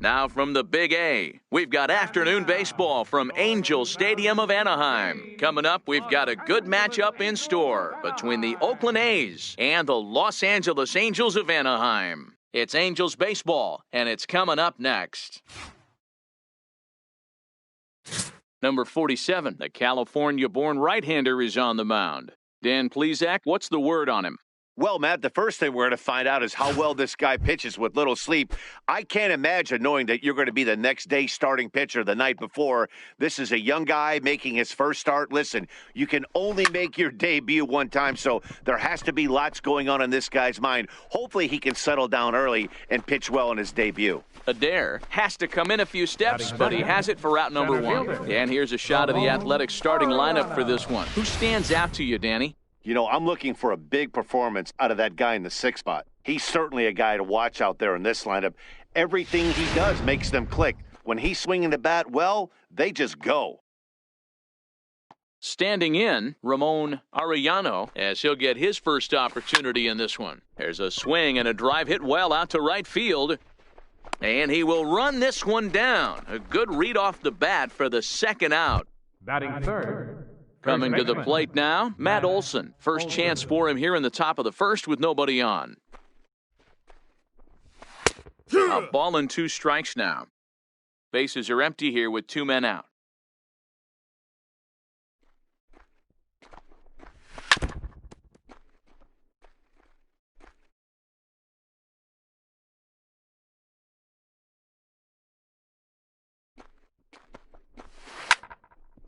Now from the Big A, we've got afternoon baseball from Angel Stadium of Anaheim. Coming up, we've got a good matchup in store between the Oakland A's and the Los Angeles Angels of Anaheim. It's Angels baseball, and it's coming up next. Number 47, the California-born right-hander is on the mound. Dan Plesac, what's the word on him? Well, Matt, the first thing we're going to find out is how well this guy pitches with little sleep. I can't imagine knowing that you're going to be the next day starting pitcher the night before. This is a young guy making his first start. Listen, you can only make your debut one time, so there has to be lots going on in this guy's mind. Hopefully he can settle down early and pitch well in his debut. Adair has to come in a few steps, but he has it for out number one. And here's a shot of the Athletics starting lineup for this one. Who stands out to you, Danny? You know, I'm looking for a big performance out of that guy in the sixth spot. He's certainly a guy to watch out there in this lineup. Everything he does makes them click. When he's swinging the bat, well, they just go. Standing in, Ramon Arellano, as he'll get his first opportunity in this one. There's a swing and a drive hit well out to right field. And he will run this one down. A good read off the bat for the second out. Batting third. Coming to the plate now, Matt Olson. First chance for him here in the top of the first with nobody on. A ball and 2 strikes now. Bases are empty here with 2 men out.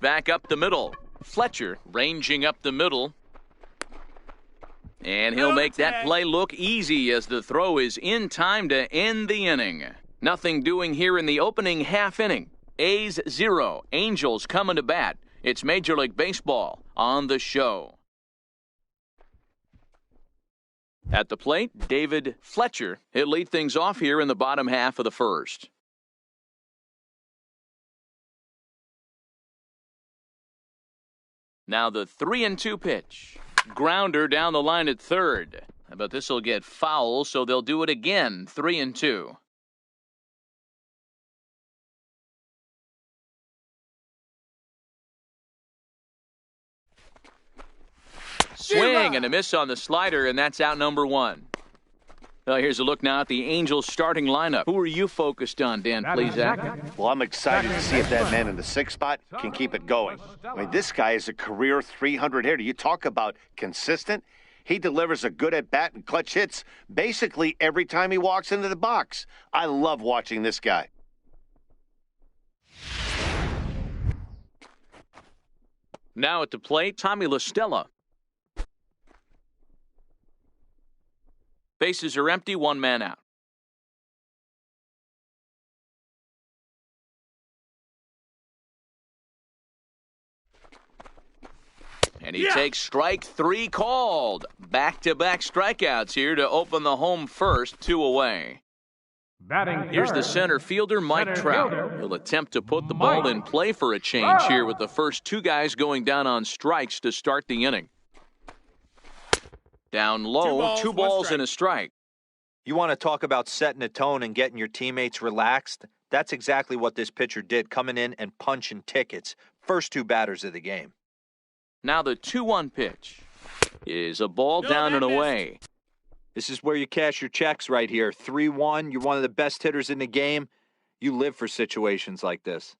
Back up the middle. Fletcher ranging up the middle. And he'll make that play look easy as the throw is in time to end the inning. Nothing doing here in the opening half inning. A's 0, Angels coming to bat. It's Major League Baseball on the Show. At the plate, David Fletcher. He'll lead things off here in the bottom half of the first. Now the 3-2 pitch. Grounder down the line at third. But this will get foul, so they'll do it again. 3-2. Swing and a miss on the slider, and that's out number 1. Well, here's a look now at the Angels starting lineup. Who are you focused on, Dan Plesac? Well, I'm excited to see if that man in the sixth spot can keep it going. I mean, this guy is a career 300 hitter. You talk about consistent. He delivers a good at-bat and clutch hits basically every time he walks into the box. I love watching this guy. Now at the plate, Tommy La Stella. Bases are empty, 1 man out. And he takes strike 3 called. Back-to-back strikeouts here to open the home first, 2 away. Here's the center fielder, Mike Trout. He'll attempt to put the ball in play for a change here with the first 2 guys going down on strikes to start the inning. Down low, 2 balls and a strike. You want to talk about setting a tone and getting your teammates relaxed? That's exactly what this pitcher did, coming in and punching tickets. First 2 batters of the game. Now the 2-1 pitch is a ball down and away. This is where you cash your checks right here. 3-1, you're one of the best hitters in the game. You live for situations like this.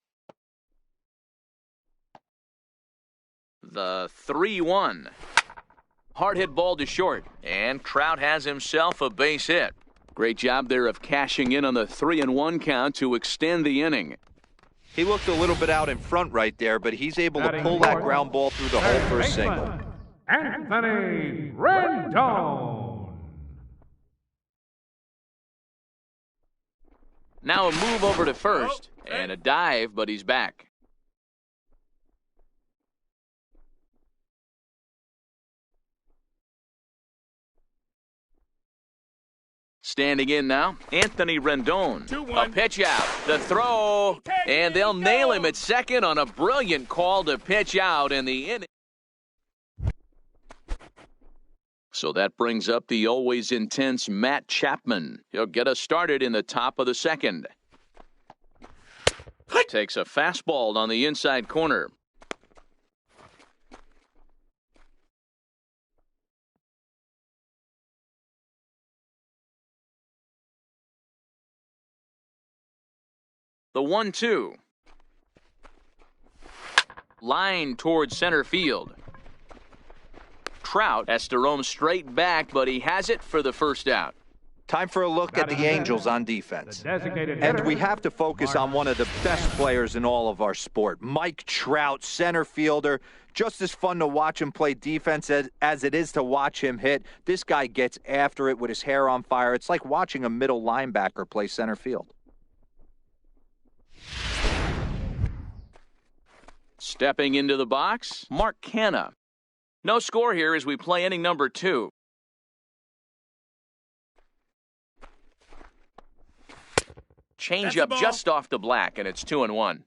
The 3-1. Hard hit ball to short, and Trout has himself a base hit. Great job there of cashing in on the 3-1 count to extend the inning. He looked a little bit out in front right there, but he's able to pull that ground ball through the hole for a single. Anthony Rendon. Now a move over to first, and a dive, but he's back. Standing in now, Anthony Rendon. A pitch out, the throw, and they'll nail him at second on a brilliant call to pitch out in the inning. So that brings up the always intense Matt Chapman. He'll get us started in the top of the second. Takes a fastball on the inside corner. The 1-2. Line towards center field. Trout has to roam straight back, but he has it for the first out. Time for a look at the Angels on defense. And we have to focus on one of the best players in all of our sport, Mike Trout, center fielder. Just as fun to watch him play defense as it is to watch him hit. This guy gets after it with his hair on fire. It's like watching a middle linebacker play center field. Stepping into the box, Mark Canha. No score here as we play inning number 2. Change up just off the black, and it's 2-1.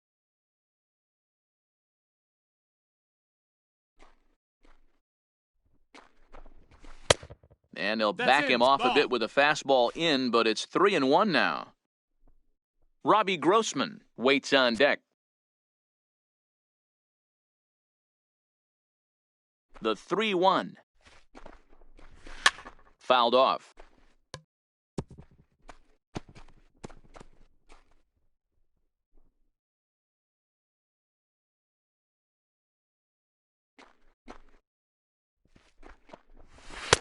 And they'll back him off a bit with a fastball in, but it's 3-1 now. Robbie Grossman waits on deck. The 3-1. Fouled off.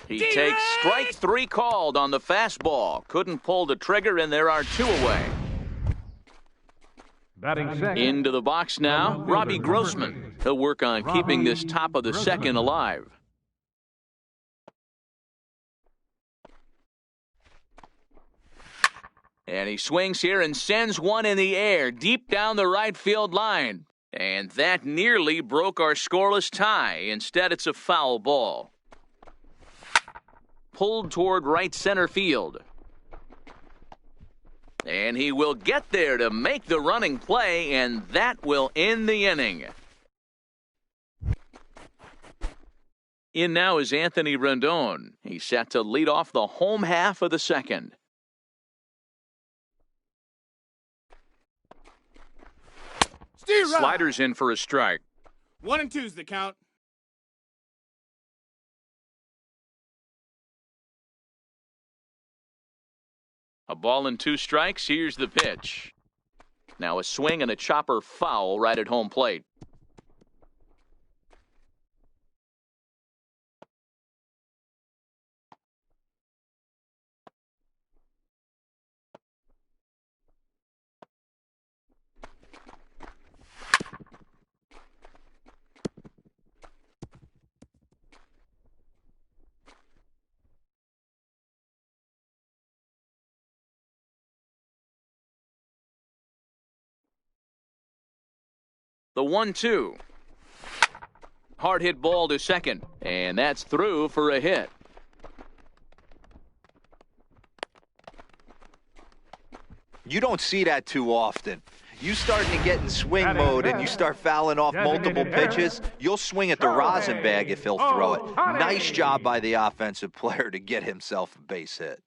He takes strike 3 called on the fastball. Couldn't pull the trigger, and there are 2 away. Batting second. Into the box now, Robbie Grossman. He'll work on keeping this top of the second alive. And he swings here and sends one in the air deep down the right field line. And that nearly broke our scoreless tie. Instead, it's a foul ball. Pulled toward right center field. And he will get there to make the running play, and that will end the inning. In now is Anthony Rendon. He's set to lead off the home half of the second. Sliders in for a strike. 1-2's the count. A ball and 2 strikes. Here's the pitch. Now a swing and a chopper foul right at home plate. The 1-2. Hard hit ball to second, and that's through for a hit. You don't see that too often. You starting to get in swing mode and you start fouling off multiple pitches, you'll swing at the rosin bag if he'll throw it. Nice job by the offensive player to get himself a base hit.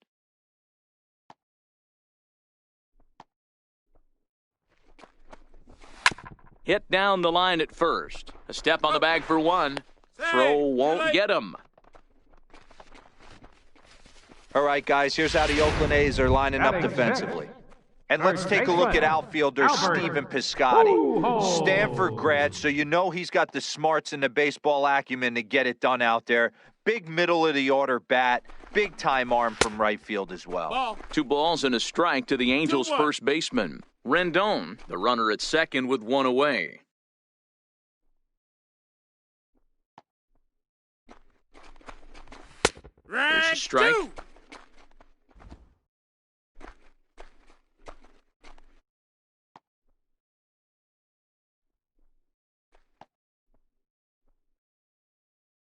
Hit down the line at first. A step on the bag for 1. Throw won't get him. All right, guys, here's how the Oakland A's are lining up defensively. And let's take a look at outfielder Stephen Piscotty. Stanford grad, so you know he's got the smarts and the baseball acumen to get it done out there. Big middle-of-the-order bat. Big-time arm from right field as well. 2 balls and a strike to the Angels' first baseman. Rendon, the runner at second with 1 away. There's a strike. 2.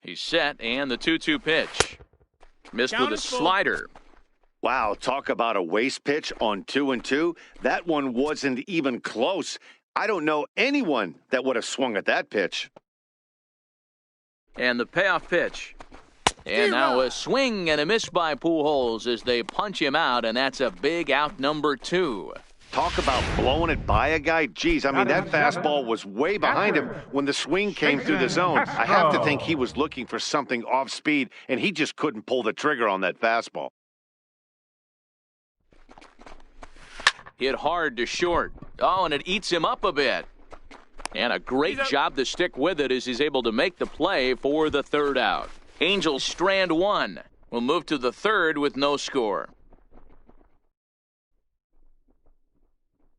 He's set, and the 2-2 pitch. Missed with a slider. Wow, talk about a waste pitch on 2-2. That one wasn't even close. I don't know anyone that would have swung at that pitch. And the payoff pitch. And now a swing and a miss by Pujols as they punch him out, and that's a big out number 2. Talk about blowing it by a guy. Geez, I mean, that fastball was way behind him when the swing came through the zone. I have to think he was looking for something off speed, and he just couldn't pull the trigger on that fastball. Hit hard to short. Oh, and it eats him up a bit. And a great job to stick with it as he's able to make the play for the third out. Angels strand one. We'll move to the third with no score.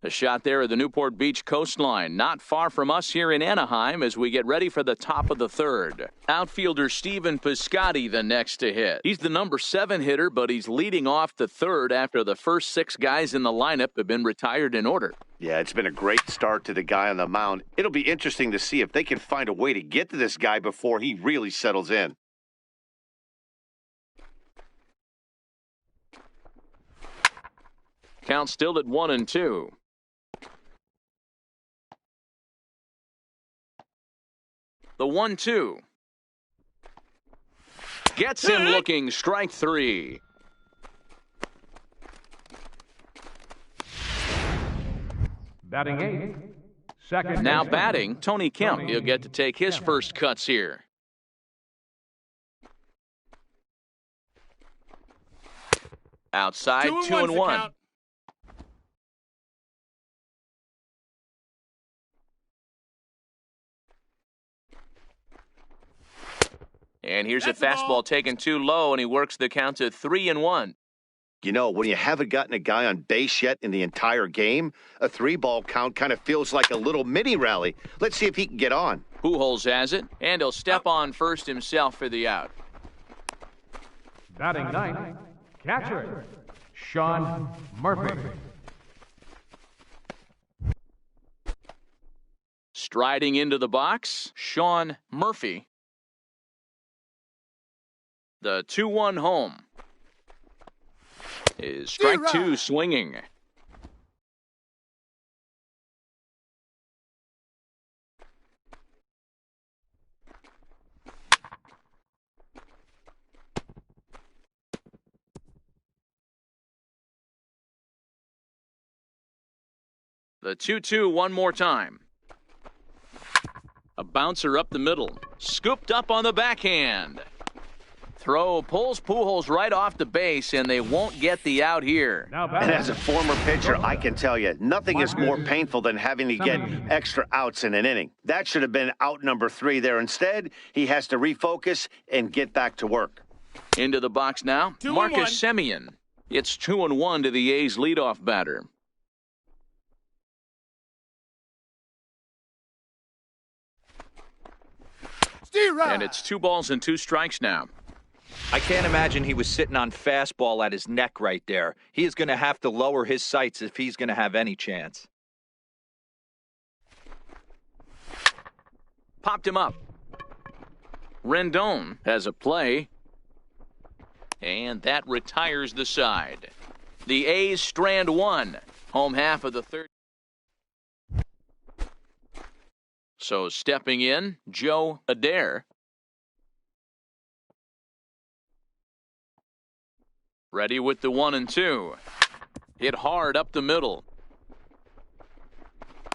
A shot there at the Newport Beach coastline, not far from us here in Anaheim as we get ready for the top of the third. Outfielder Steven Piscotty the next to hit. He's the number 7 hitter, but he's leading off the third after the first 6 guys in the lineup have been retired in order. Yeah, it's been a great start to the guy on the mound. It'll be interesting to see if they can find a way to get to this guy before he really settles in. Count still at 1-2. The 1-2. Gets him looking, strike 3. Batting 8. Second. Now batting, Tony Kemp. He'll get to take his first cuts here. Outside, 2-1. And here's a fastball taken too low, and he works the count to 3-1. You know, when you haven't gotten a guy on base yet in the entire game, a 3-ball count kind of feels like a little mini rally. Let's see if he can get on. Pujols has it, and he'll step on first himself for the out. Batting 9. Catcher. Sean Murphy. Striding into the box, Sean Murphy. The 2-1 home is strike 2 swinging. The 2-2 one more time. A bouncer up the middle. Scooped up on the backhand. Throw pulls Pujols right off the base, and they won't get the out here. And as a former pitcher, I can tell you, nothing is more painful than having to get extra outs in an inning. That should have been out number 3 there. Instead, he has to refocus and get back to work. Into the box now, Marcus Semien. It's 2-1 to the A's leadoff batter. And it's 2 balls and 2 strikes now. I can't imagine he was sitting on fastball at his neck right there. He is going to have to lower his sights if he's going to have any chance. Popped him up. Rendon has a play. And that retires the side. The A's strand 1. Home half of the third. So stepping in, Joe Adair. Ready with the 1-2. Hit hard up the middle.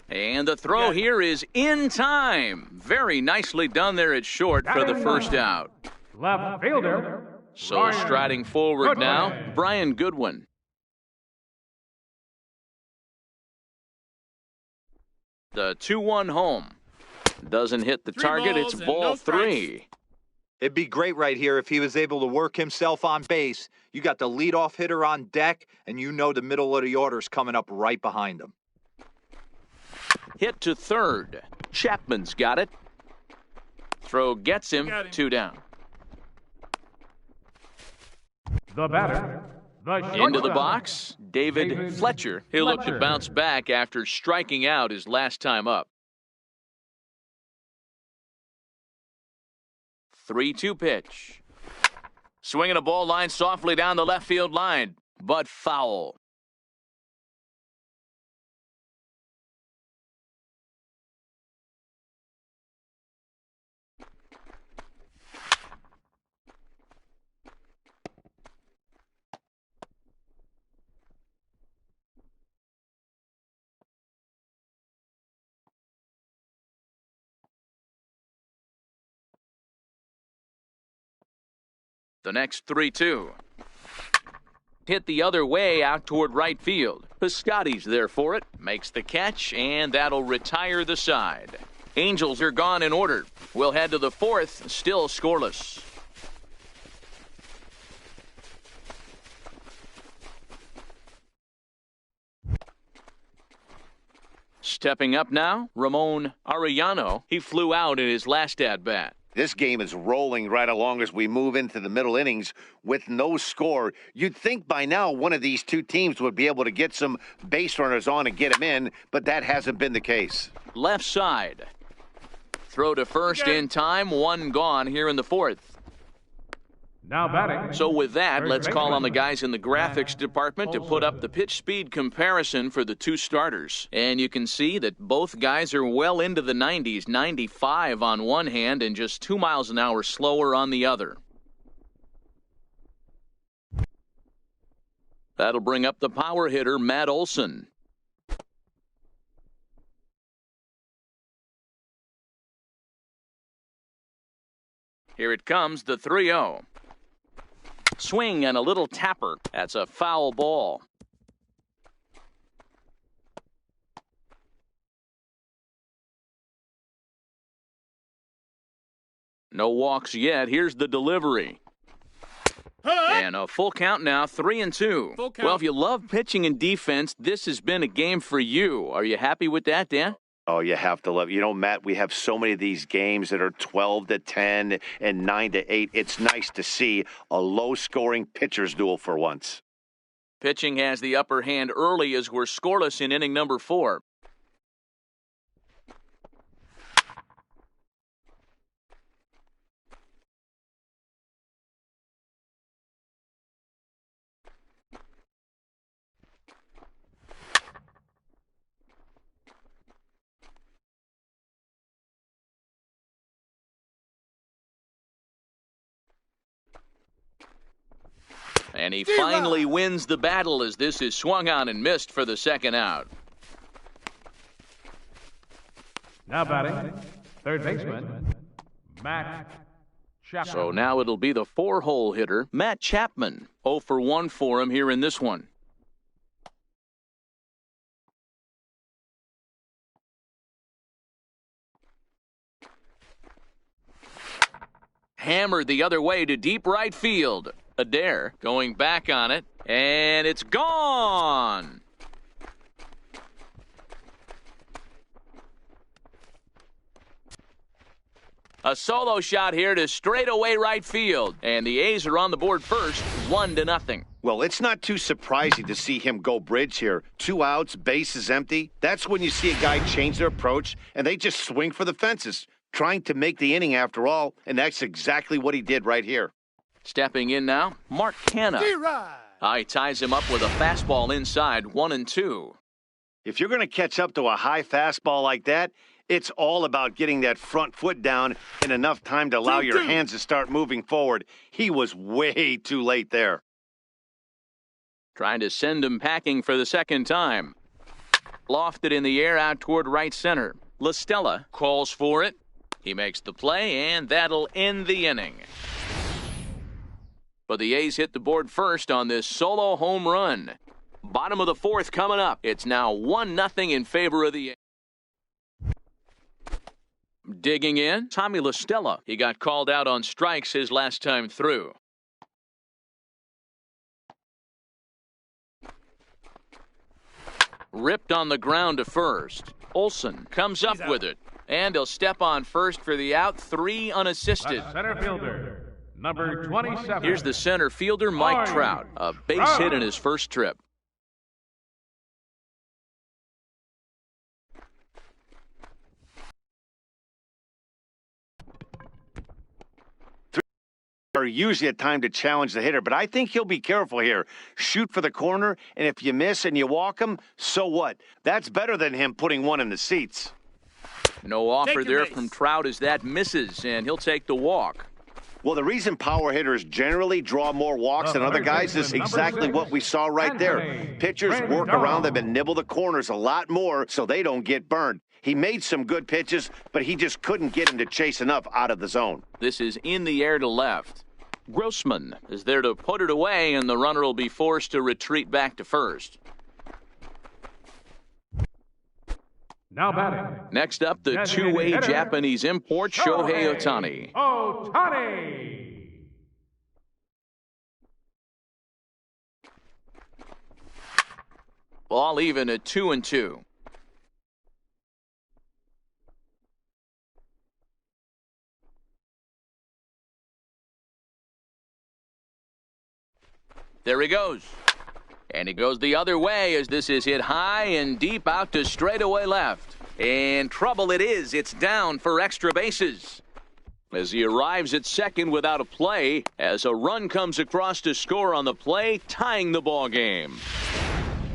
And the throw here is in time. Very nicely done there at short for the first out. Left fielder. So striding forward now, Brian Goodwin. The 2-1 home. Doesn't hit the target. It's ball 3. It'd be great right here if he was able to work himself on base. You got the leadoff hitter on deck, and you know the middle of the order's coming up right behind him. Hit to third. Chapman's got it. Throw gets him. 2 down. The batter. Into the box, David Fletcher. He'll look to bounce back after striking out his last time up. 3-2 pitch. Swinging a ball line softly down the left field line, but foul. The next 3-2. Hit the other way out toward right field. Piscotty's there for it. Makes the catch, and that'll retire the side. Angels are gone in order. We'll head to the fourth, still scoreless. Stepping up now, Ramon Arellano. He flew out in his last at-bat. This game is rolling right along as we move into the middle innings with no score. You'd think by now one of these two teams would be able to get some base runners on and get them in, but that hasn't been the case. Left side. Throw to first in time, one gone here in the fourth. Now batting. So with that, let's call on the guys in the graphics department to put up the pitch speed comparison for the two starters. And you can see that both guys are well into the 90s, 95 on one hand and just 2 miles an hour slower on the other. That'll bring up the power hitter, Matt Olson. Here it comes, the 3-0. Swing and a little tapper. That's a foul ball. No walks yet. Here's the delivery. And a full count now, 3-2. Well, if you love pitching and defense, this has been a game for you. Are you happy with that, Dan? Oh, you have to love it. You know, Matt, we have so many of these games that are 12-10 and 9-8. It's nice to see a low-scoring pitcher's duel for once. Pitching has the upper hand early as we're scoreless in inning number 4. And he finally wins the battle as this is swung on and missed for the second out. Now batting, third baseman, Matt Chapman. So now it'll be the 4-hole hitter, Matt Chapman. 0 for 1 for him here in this one. Hammered the other way to deep right field. Adair going back on it, and it's gone. A solo shot here to straightaway right field, and the A's are on the board first, 1-0. Well, it's not too surprising to see him go bridge here. 2 outs, bases empty. That's when you see a guy change their approach, and they just swing for the fences, trying to make the inning after all, and that's exactly what he did right here. Stepping in now, Mark Canha. He ties him up with a fastball inside, 1-2. If you're going to catch up to a high fastball like that, it's all about getting that front foot down in enough time to allow your hands to start moving forward. He was way too late there. Trying to send him packing for the second time. Lofted in the air out toward right center. LaStella calls for it. He makes the play, and that'll end the inning. But the A's hit the board first on this solo home run. Bottom of the fourth coming up. It's now 1-0 in favor of the A's. Digging in, Tommy LaStella. He got called out on strikes his last time through. Ripped on the ground to first. Olson comes up with it. And he'll step on first for the out, 3 unassisted. The center fielder, number 27. Here's the center fielder, Mike Trout. A base hit in his first trip. Are usually a time to challenge the hitter, but I think he'll be careful here. Shoot for the corner, and if you miss and you walk him, so what? That's better than him putting one in the seats. No offer there from Trout as that misses, and he'll take the walk. Well, the reason power hitters generally draw more walks than other guys is exactly what we saw right there. Pitchers work around them and nibble the corners a lot more so they don't get burned. He made some good pitches, but he just couldn't get him to chase enough out of the zone. This is in the air to left. Grossman is there to put it away, and the runner will be forced to retreat back to first. Now batting. Next up, the two-way Japanese import, Shohei Ohtani. Ohtani! Ball even at 2-2. There he goes. And he goes the other way as this is hit high and deep out to straightaway left. And trouble it is. It's down for extra bases. As he arrives at second without a play, as a run comes across to score on the play, tying the ball game.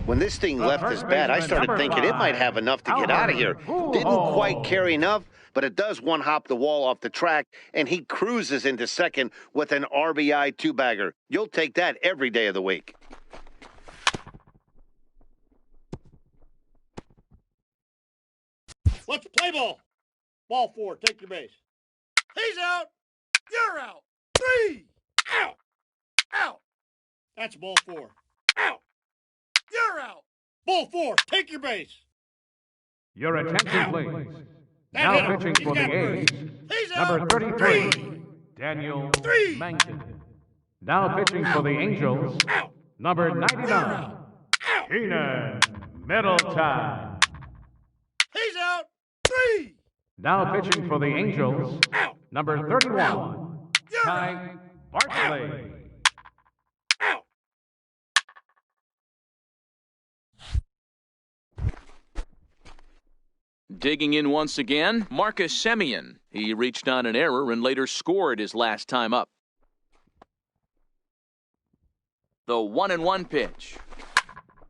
When this thing left his bat, I started thinking it might have enough to get out of here. Didn't quite carry enough, but it does one-hop the wall off the track, and he cruises into second with an RBI two-bagger. You'll take that every day of the week. Let's play ball. Ball 4, take your base. He's out. You're out. 3. Out. Out. That's ball 4. Out. You're out. Ball 4, take your base. Your attention, please. That Now hit him. pitching He's for the got A's, He's out. number 33, 3. Daniel 3. Mangton. Now pitching for the Angels, Out. number You're 99, out. Out. Keenan Middleton. He's out. 3. Now pitching for the Angels, Out. number 31, You're Ty Bartley. out. Digging in once again, Marcus Semien. He reached on an error and later scored his last time up. The 1-1 pitch.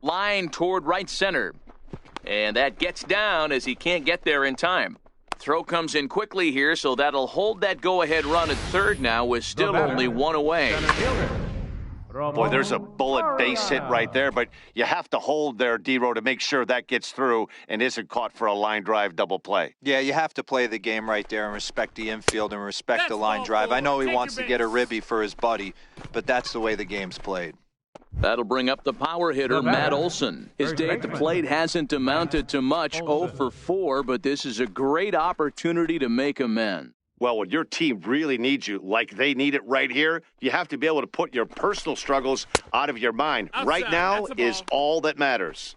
Line toward right center. And that gets down as he can't get there in time. Throw comes in quickly here, so that'll hold that go-ahead run at third now with still only one away. Boy, there's a bullet base hit right there, but you have to hold there, D-Row, to make sure that gets through and isn't caught for a line drive double play. Yeah, you have to play the game right there and respect the infield and respect the That's line ball drive. 4. I know he Take wants your to get a base. ribby for his buddy, but that's the way the game's played. That'll bring up the power hitter, Matt Olson. His day at the plate hasn't amounted to much, 0 for 4, but this is a great opportunity to make amends. Well, when your team really needs you, like they need it right here, you have to be able to put your personal struggles out of your mind. Outside, Right now that's a is ball. all that matters.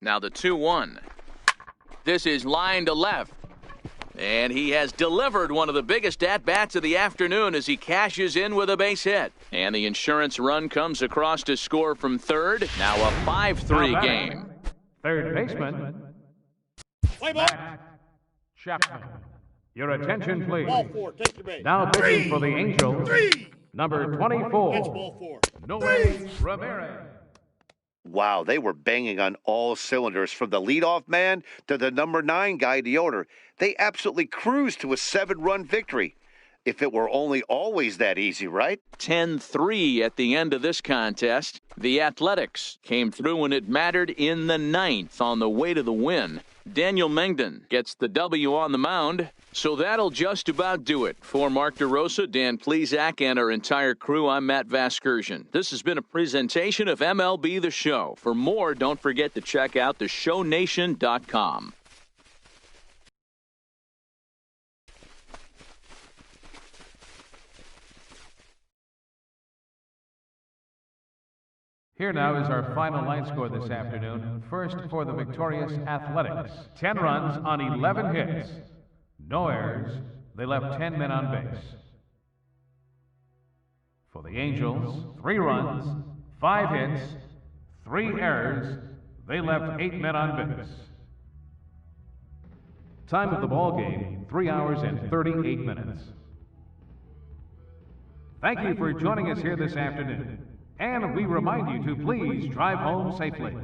Now the 2-1. This is line to left. And he has delivered one of the biggest at-bats of the afternoon as he cashes in with a base hit. And the insurance run comes across to score from third. Now a 5-3 game. Third baseman, Play ball. Matt Chapman. Your attention, please. Ball 4, take your base. Now pitching for the Angels, 3. number That's 24, ball 4. Noe Ramirez. Wow, they were banging on all cylinders, from the leadoff man to the number 9 guy, Deoder. They absolutely cruised to a 7-run victory. If it were only always that easy, right? 10-3 at the end of this contest. The Athletics came through when it mattered in the 9th on the way to the win. Daniel Mangton gets the W on the mound. So that'll just about do it. For Mark DeRosa, Dan Plesac, and our entire crew, I'm Matt Vasgersian. This has been a presentation of MLB The Show. For more, don't forget to check out theshownation.com. Here now is our final line score this afternoon. First for the victorious Athletics. 10 runs on 11 hits. No errors. They left 10 men on base. For the Angels, 3 runs, 5 hits, 3 errors. They left 8 men on base. Time of the ball game, 3 hours and 38 minutes. Thank you for joining us here this afternoon. And we remind you to please drive home safely.